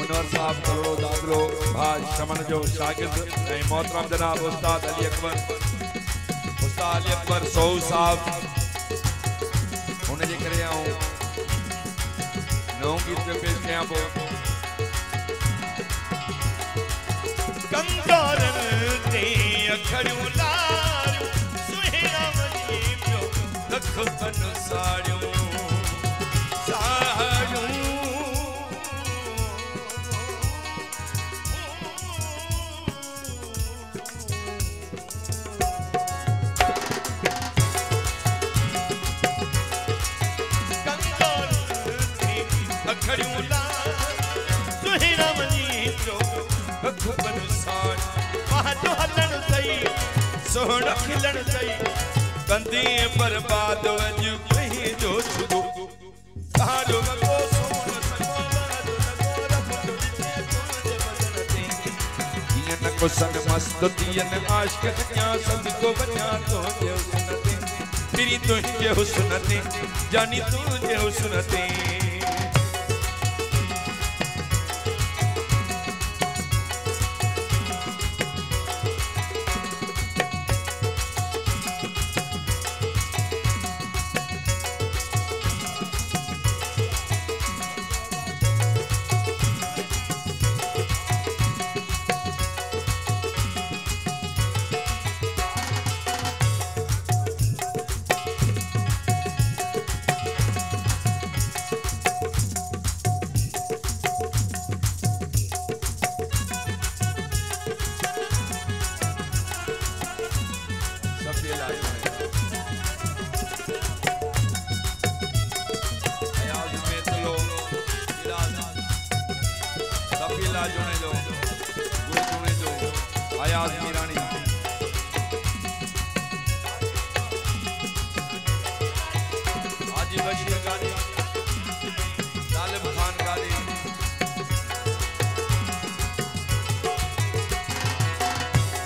मुनवर साहब करो दादरो भाई शमन जो शागिर्द मोहतरम जनाब उस्ताद अली अकबर सौ साहब उन्हें करे आऊं नौ गीत पे पेश कया पो कंगारन ते अखड़ियों लारियों सुहेरा वञे पियो लख बन साड़ियों सोहना खिलन सही कंदी बर्बाद वजू कहीं जो छुदो सारो को सोहना न को संग मस्त दियन आशिक क्या सब को बना तो जे हुस्नते फिरी तो जे हुस्नते जानी तू जे हुस्नते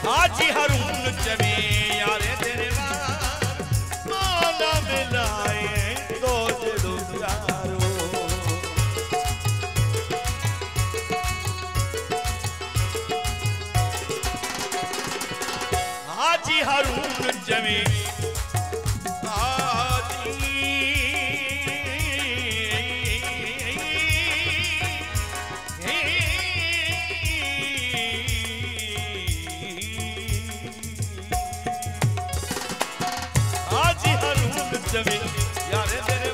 हाजी हरून जमे यारे तेरे वार मौला मिलाए तो जदो प्यारो हाजी हरून जमे यारे तेरे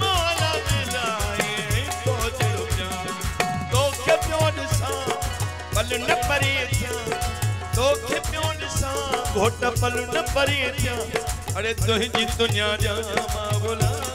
मौला मिलाए तो जदो प्यार तो के प्यो ॾिसा पल न परे थिया तो के प्यो ॾिसा घोट पल न परे थिया अरे तुंहिंजी दुनिया जा मां बोला